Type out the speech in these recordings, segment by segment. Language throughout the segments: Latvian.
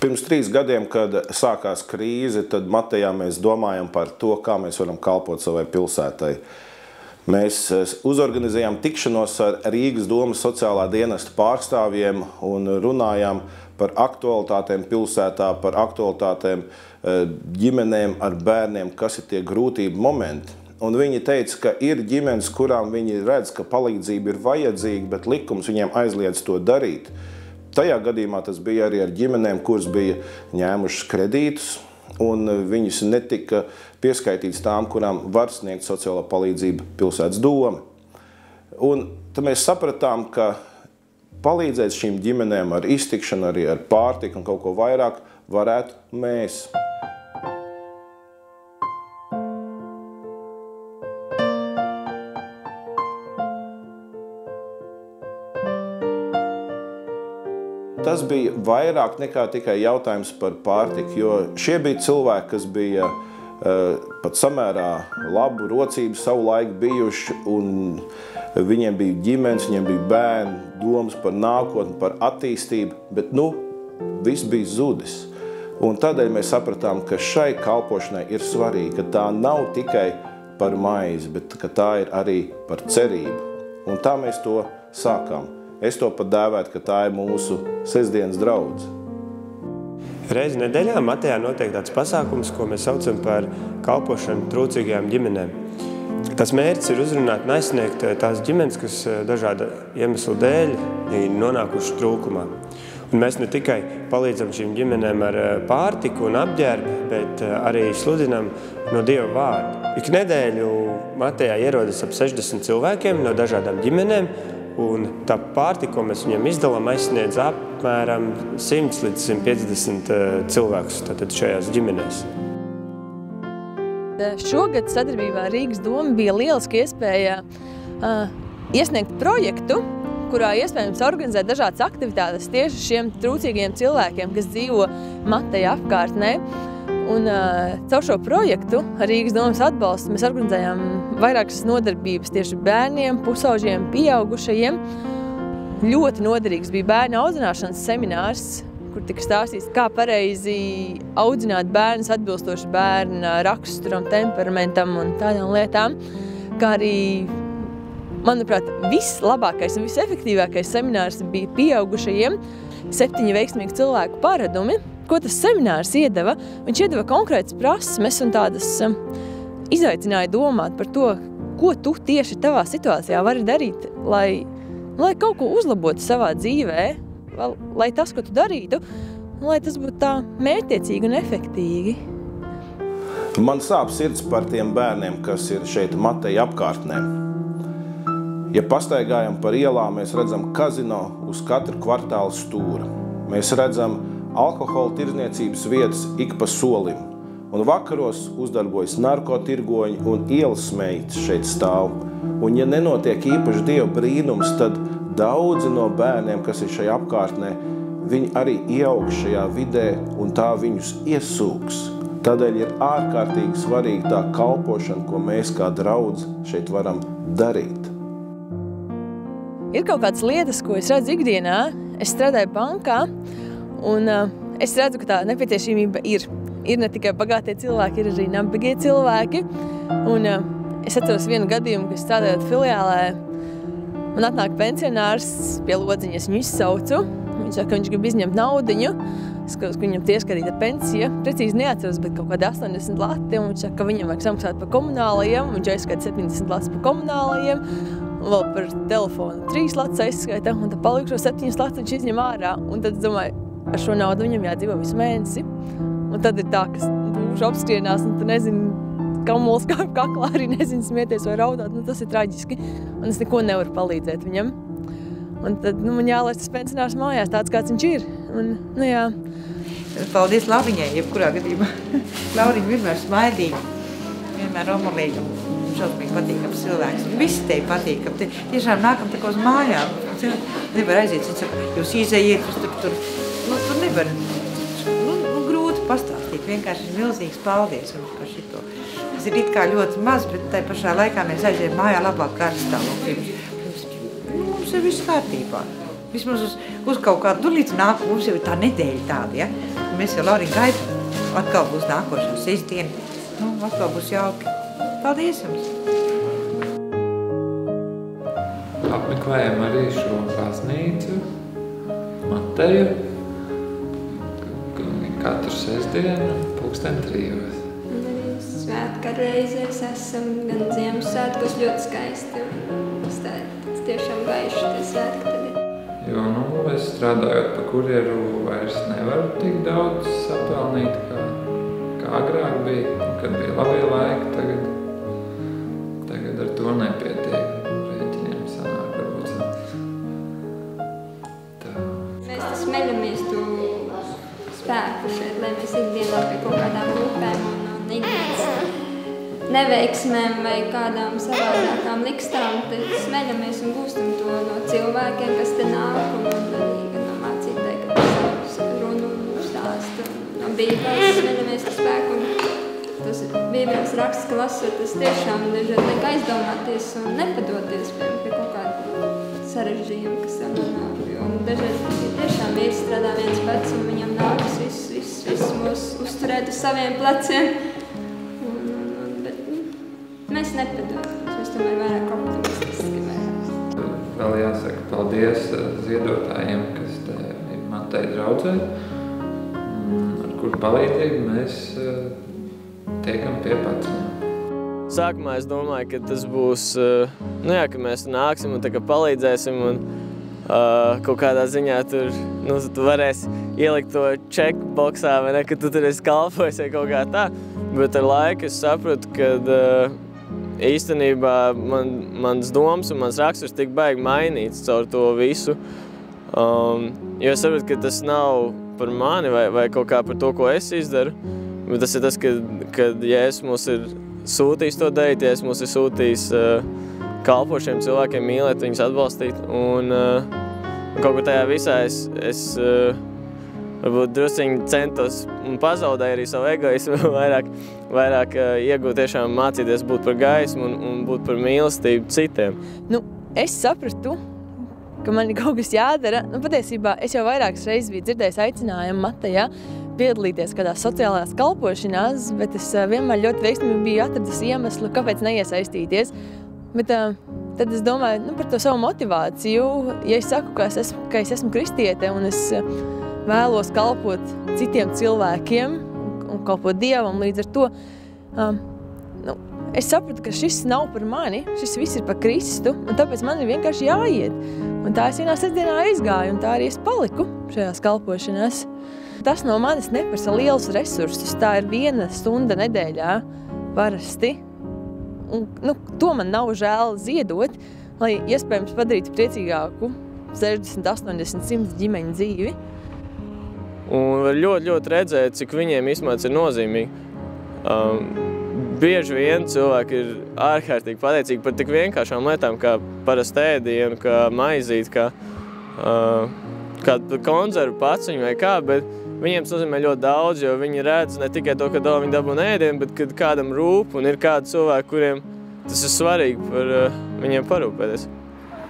Pirms 3 gadiem, kad sākās krīze, tad Matejā mēs domājam par to, kā mēs varam kalpot savai pilsētai. Mēs uzorganizējām tikšanos ar Rīgas domas sociālā dienesta pārstāvjiem un runājām par aktualitātēm pilsētā, par aktualitātēm ģimenēm ar bērniem, kas ir tie grūtību momenti. Un viņi teica, ka ir ģimenes, kurām viņi redz, ka palīdzība ir vajadzīga, bet likums viņiem aizliedz to darīt. Tajā gadījumā tas bija arī ar ģimenēm, kuras bija ņēmušas kredītus, un viņas netika pieskaitītas tām, kurām var sniegt sociālo palīdzību pilsētas doma. Un tad mēs sapratām, ka palīdzēt šīm ģimenēm ar iztikšanu, arī ar pārtiku un kaut ko vairāk varētu mēs. Tas bija vairāk nekā tikai jautājums par pārtiku, jo šie bija cilvēki, kas bija pat samērā labu rocību savu laiku bijuši, un viņiem bija ģimenes, viņiem bija bērni, domas par nākotni, par attīstību, bet viss bija zudis. Un tādēļ mēs sapratām, ka šai kalpošanai ir svarīgi, ka tā nav tikai par maizi, bet ka tā ir arī par cerību. Un tā mēs to sākām. Es to pat dēvētu, ka tā ir mūsu sestdienas draudze. Reizi nedēļā Matejā notiek tāds pasākums, ko mēs saucam par kalpošanu trūcīgajām ģimenēm. Tas mērķis ir uzrunāt un aizsniegt tās ģimenes, kas dažāda iemeslu dēļ ir nonākuši trūkumā. Un mēs ne tikai palīdzam šīm ģimenēm ar pārtiku un apģērbu, bet arī sludinam no Dieva vārdu. Ik nedēļu Matejā ierodas ap 60 cilvēkiem no dažādām ģimenēm, un tā pārtika, ko mēs viņiem izdalām, aizsniedz apmēram 100 līdz 150 cilvēkus tātad šajās ģimenēs. Šogad sadarbībā ar Rīgas domu bija lieliski iespēja iesniegt projektu, kurā iespējams organizēt dažādas aktivitātes tieši šiem trūcīgiem cilvēkiem, kas dzīvo Mateja apkārtnē. Un caur šo projektu ar Rīgas domas atbalstu mēs organizējām vairākas nodarbības tieši bērniem, pusauģiem, pieaugušajiem. Ļoti noderīgs bija bērnu audzināšanas seminārs, kur tika stāstīts, kā pareizi audzināt bērnus atbilstoši bērna raksturam, temperamentam un tādām lietām, kā arī, manuprāt, vislabākais un visefektīvākais seminārs bija pieaugušajiem 7 veiksmīgu cilvēku paradumi. Ko tas seminārs iedeva? Viņš iedeva konkrētas prasmes un tādas izaicināja domāt par to, ko tu tieši tavā situācijā vari darīt, lai kaut ko uzlabotu savā dzīvē, lai tas, ko tu darītu, lai tas būtu tā mērķtiecīgi un efektīgi. Man sāp sirds par tiem bērniem, kas ir šeit Mateja apkārtnē. Ja pastaigājam par ielām, mēs redzam kazino uz katru kvartālu stūra. Mēs redzam alkohola tirdzniecības vietas ik pa solim. Un vakaros uzdarbojas narkotirgoņi un ielas meitas šeit stāv. Un ja nenotiek īpaši Dieva brīnums, tad daudzi no bērniem, kas ir šajā apkārtnē, viņi arī ieaug šajā vidē un tā viņus iesūks. Tādēļ ir ārkārtīgi svarīga tā kalpošana, ko mēs kā draudze šeit varam darīt. Ir kaut kādas lietas, ko es redzu ikdienā. Es strādāju bankā, un es redzu, ka tā nepieciešamība ir. Ir ne tikai bagātie cilvēki, ir arī nabagie cilvēki. Un es atceros vienu gadījumu, ka strādājot filiālē, man atnāk pensionārs pie lodziņas, viņu izsaucu. Viņš saka, ka viņš grib izņemt naudiņu. Es skatos, ka viņam tieskatīta pensija. Precīzi neatceros, bet kaut kādi 80 lati. Un viņš saka, ka viņam vajag samaksāt par komunālajiem. Viņš aizskaita 70 latus par komunālajiem. Un vēl par telefonu 3 latus aizskaita. Un tad palikušo 7 latus viņš izņem ārā. Un tad es domāju, ar šo naudu viņam jādzīvo visu mēnesi. Un tad ir tā, ka būšu apskrienās, un tu nezini, kamuls kāp kaklā, arī nezini smieties vai raudāt. Tas ir traģiski. Un es neko nevaru palīdzēt viņam. Un tad man jālaist tas pensionārs mājās tāds, kāds viņš ir. Un, jā. Paldies Lauriņai, jebkurā gadījumā. Lauriņa vienmēr smaidīga, vienmēr omulīga. Šausmīgi patīkams cilvēks. Visi tevi patīkam. Tiešām nākam tā kā uz mājām. Nevar aiziet. Viņi saka, jūs izejiet, jūs tur nevar. Grūti pastāstīt. Vienkārši ir milzīgs paldies par šito. Tas ir it kā ļoti maz, bet tai pašā laikā mēs aizējam mājā labāk garstāvokļi. Mums ir viss kārtībā. Vismaz uz kaut kādu līdz nāk, mums jau ir tā nedēļa tāda, ja? Mēs jau Lauriņu gaidām. Atkal būs nākošā sestdiena. Nu, atkal būs jauki. Paldies jums! Apmeklējam arī šo baznīcu, Mateju, katru sestdienu, 3:00. Arī svētku reizēs esam, gan Ziemassvētkos ļoti skaisti. Tas tiešām gaiši tie svētki tagad. Jo, es strādājot pa kurjeru vairs nevaru tik daudz sapelnīt, kā agrāk bija, kad bija labie laiki. Tagad ar to nepietiek. Rēķiniem sanāk varbūt. Tā. Mēs smeļamies to spēku šeit, lai mēs ikdienā pie kaut kādām rūpēm un ikdienas neveiksmēm vai kādām savādākām likstām, tad smeļamies un gūstam to no cilvēkiem, kas te nāk, un arī gan no mācītēji, kas savus runu stāsta. No Bībeles smeļamies to spēku, un tas Bībeles raksts, ka lasot, tas tiešām dažādi liek aizdomāties un nepadoties pie kaut kādu sarežģījumu, kas jau nonāk. Un dažādi tiešām vīrs strādā viens pats, un viņam nākas viss mūs uzturēt uz saviem pleciem. Mēs nepadodamies, mēs tomēr vairāk optimistiski vairāk. Vēl jāsaka paldies ziedotājiem, kas te ir Mateja draudzē, ar kuru palīdzību mēs tiekam pie paciņiem. Sākumā es domāju, ka tas būs, ka mēs nāksim un tā kā palīdzēsim un kaut kādā ziņā tur, tu varēsi ielikt to checkboxā, vai ne, ka tu tur esi kalpojis vai kaut kā tā. Bet ar laiku es sapratu, ka īstenībā mans domas un mans raksturs tik baigi mainīts caur to visu. Jo es saprotu, ka tas nav par mani vai kaut kā par to, ko es izdaru, bet tas ir tas, kad Jēzus mūs ir sūtījis to darīt, Jēzus mūs ir sūtījis kalpošiem cilvēkiem mīlēt, viņus atbalstīt. Un kaut kur tajā visā es varbūt drusciņi centos un pazaudēju arī savu egoismu, vairāk iegūt tiešām mācīties būt par gaismu un būt par mīlestību citiem. Es sapratu, ka man ir kaut kas jādara. Patiesībā es jau vairākas reizes biju dzirdējis aicinājumu Matejā piedalīties kādās sociālās kalpošanās, bet es vienmēr ļoti veiksmīgi biju atradis iemeslu, kāpēc neiesaistīties. Bet tad es domāju par to savu motivāciju. Ja es saku, ka es esmu kristiete un es vēlos kalpot citiem cilvēkiem un kalpot Dievam, līdz ar to es sapratu, ka šis nav par mani, šis viss ir par Kristu, un tāpēc man ir vienkārši jāiet. Un tā es vienā sestdienā aizgāju, un tā arī es paliku šajās kalpošanās. Tas no manis neprasa liels resursus, tā ir 1 stunda nedēļā parasti. Un, to man nav žēl ziedot, lai iespējams padarītu priecīgāku 60, 80, 100 ģimeņu dzīvi. Un var ļoti redzēt, cik viņiem īstenībā ir nozīmīgi. Bieži vien cilvēki ir ārkārtīgi pateicīgi par tik vienkāršām lietām, kā parasti ēdienu, kā maizīt, kā konzervu paciņu vai kā, bet viņiem tas nozīmē ļoti daudz, jo viņi redz ne tikai to, ka viņi dabūna ēdienu, bet kad kādam rūp un ir kādi cilvēki, kuriem tas ir svarīgi par viņiem parūpēties.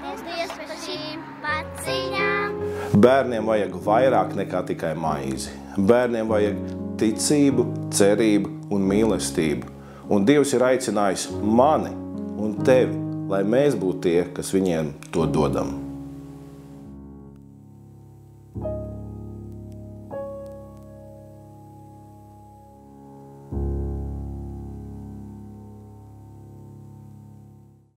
Paldies par šīm paciņām! Bērniem vajag vairāk nekā tikai maizi. Bērniem vajag ticību, cerību un mīlestību. Un Dievs ir aicinājis mani un tevi, lai mēs būtu tie, kas viņiem to dodam.